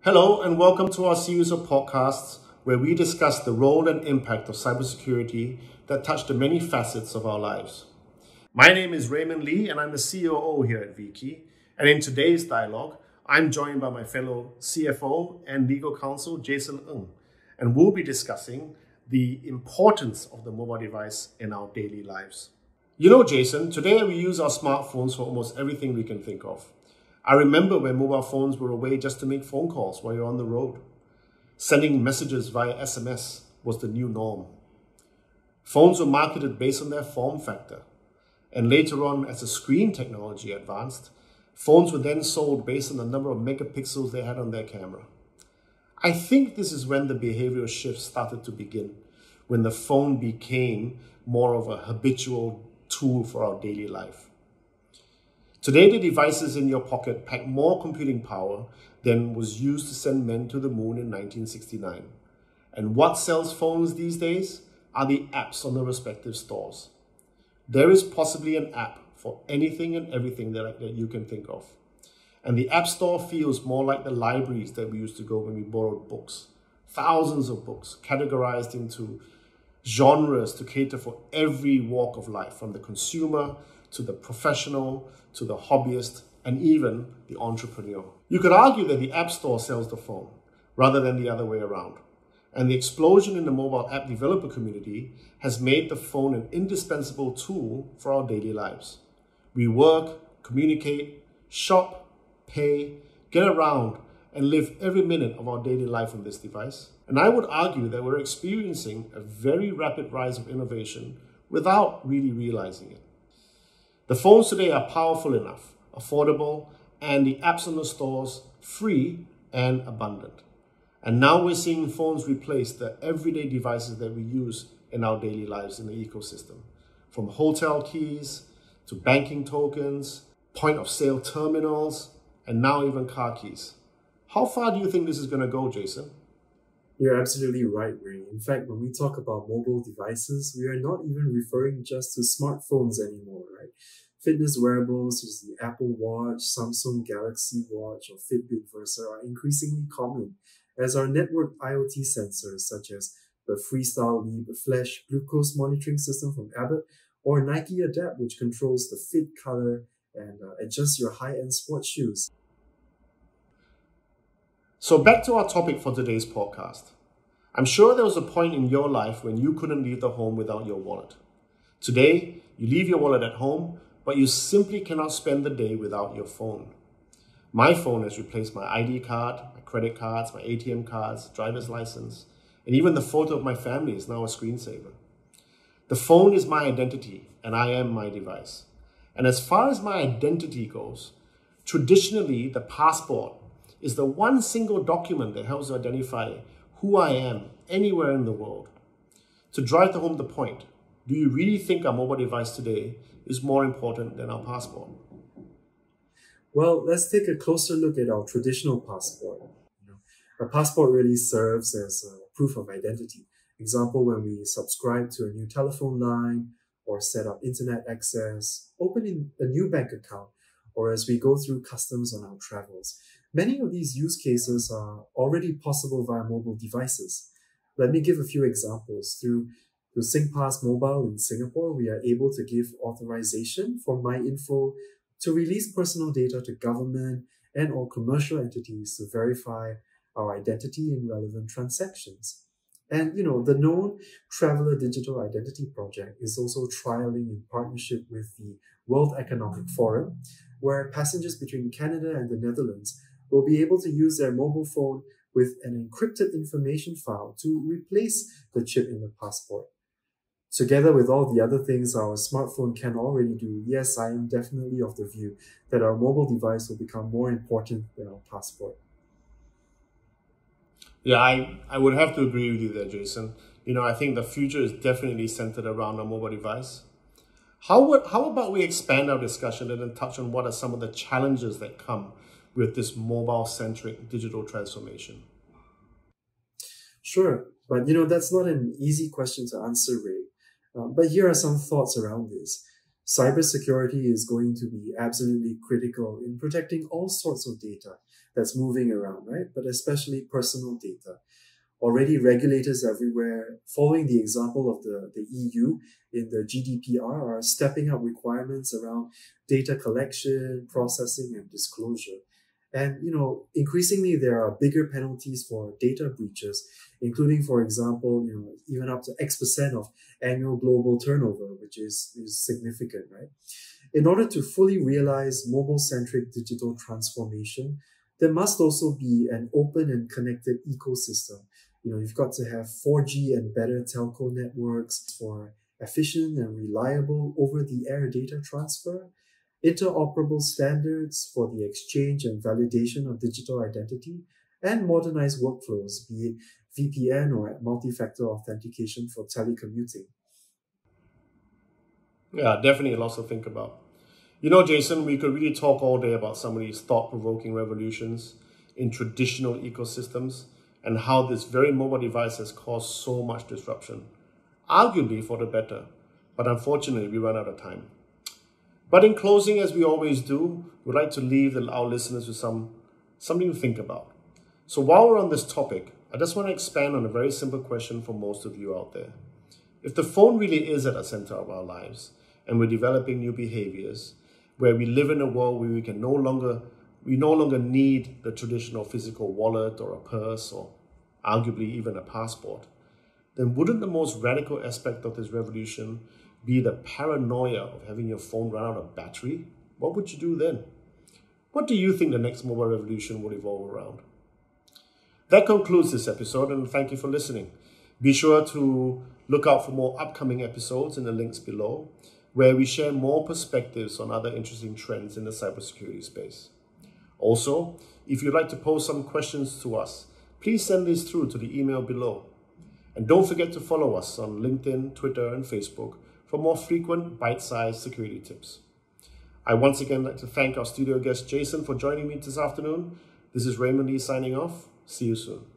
Hello and welcome to our series of podcasts where we discuss the role and impact of cybersecurity that touch the many facets of our lives. My name is Raymond Lee and I'm the COO here at Viki. And in today's dialogue, I'm joined by my fellow CFO and legal counsel, Jason Ng. And we'll be discussing the importance of the mobile device in our daily lives. You know, Jason, today we use our smartphones for almost everything we can think of. I remember when mobile phones were a way just to make phone calls while you're on the road. Sending messages via SMS was the new norm. Phones were marketed based on their form factor. And later on, as the screen technology advanced, phones were then sold based on the number of megapixels they had on their camera. I think this is when the behavioral shift started to begin, when the phone became more of a habitual tool for our daily life. Today, the devices in your pocket pack more computing power than was used to send men to the moon in 1969. And what sells phones these days are the apps on the respective stores. There is possibly an app for anything and everything that you can think of. And the App Store feels more like the libraries that we used to go when we borrowed books. Thousands of books categorized into genres to cater for every walk of life, from the consumer to the professional, to the hobbyist, and even the entrepreneur. You could argue that the App Store sells the phone rather than the other way around. And the explosion in the mobile app developer community has made the phone an indispensable tool for our daily lives. We work, communicate, shop, pay, get around, and live every minute of our daily life on this device. And I would argue that we're experiencing a very rapid rise of innovation without really realizing it. The phones today are powerful enough, affordable, and the apps on the stores free and abundant. And now we're seeing phones replace the everyday devices that we use in our daily lives in the ecosystem. From hotel keys to banking tokens, point of sale terminals, and now even car keys. How far do you think this is going to go, Jason? You're absolutely right, Ray. In fact, when we talk about mobile devices, we are not even referring just to smartphones anymore, right? Fitness wearables such as the Apple Watch, Samsung Galaxy Watch, or Fitbit Versa are increasingly common, as are networked IoT sensors such as the Freestyle Leap Flash glucose monitoring system from Abbott, or Nike Adapt, which controls the fit color and adjusts your high-end sports shoes. So back to our topic for today's podcast. I'm sure there was a point in your life when you couldn't leave the home without your wallet. Today, you leave your wallet at home, but you simply cannot spend the day without your phone. My phone has replaced my ID card, my credit cards, my ATM cards, driver's license, and even the photo of my family is now a screensaver. The phone is my identity, and I am my device. And as far as my identity goes, traditionally, the passport is the one single document that helps to identify who I am anywhere in the world. To drive home the point, do you really think our mobile device today is more important than our passport? Well, let's take a closer look at our traditional passport. Our passport really serves as a proof of identity. Example, when we subscribe to a new telephone line, or set up internet access, open a new bank account, or as we go through customs on our travels. Many of these use cases are already possible via mobile devices. Let me give a few examples. Through SingPass Mobile in Singapore, we are able to give authorization for MyInfo to release personal data to government and or commercial entities to verify our identity in relevant transactions. And, the known Traveller Digital Identity Project is also trialing in partnership with the World Economic Forum, where passengers between Canada and the Netherlands will be able to use their mobile phone with an encrypted information file to replace the chip in the passport. Together with all the other things our smartphone can already do, yes, I am definitely of the view that our mobile device will become more important than our passport. Yeah, I would have to agree with you there, Jason. I think the future is definitely centered around a mobile device. How about we expand our discussion and then touch on what are some of the challenges that come with this mobile-centric digital transformation? Sure, but that's not an easy question to answer, Ray. But here are some thoughts around this. Cybersecurity is going to be absolutely critical in protecting all sorts of data that's moving around, right? But especially personal data. Already regulators everywhere, following the example of the EU in the GDPR, are stepping up requirements around data collection, processing, and disclosure. And, increasingly there are bigger penalties for data breaches, including, for example, even up to X% of annual global turnover, which is significant, right? In order to fully realize mobile-centric digital transformation, there must also be an open and connected ecosystem. You've got to have 4G and better telco networks for efficient and reliable over-the-air data transfer, interoperable standards for the exchange and validation of digital identity, and modernized workflows, be it VPN or multi-factor authentication for telecommuting. Yeah, definitely lots to think about. Jason, we could really talk all day about some of these thought-provoking revolutions in traditional ecosystems and how this very mobile device has caused so much disruption, arguably for the better, but unfortunately we run out of time. But in closing, as we always do, we'd like to leave our listeners with something to think about. So while we're on this topic, I just want to expand on a very simple question for most of you out there. If the phone really is at the center of our lives, and we're developing new behaviors, where we live in a world where we no longer need the traditional physical wallet or a purse or arguably even a passport, then wouldn't the most radical aspect of this revolution be the paranoia of having your phone run out of battery? What would you do then? What do you think the next mobile revolution will evolve around? That concludes this episode, and thank you for listening. Be sure to look out for more upcoming episodes in the links below, where we share more perspectives on other interesting trends in the cybersecurity space. Also, if you'd like to pose some questions to us, please send these through to the email below. And don't forget to follow us on LinkedIn, Twitter, and Facebook for more frequent bite-sized security tips. I once again like to thank our studio guest Jason for joining me this afternoon. This is Raymond Lee signing off. See you soon.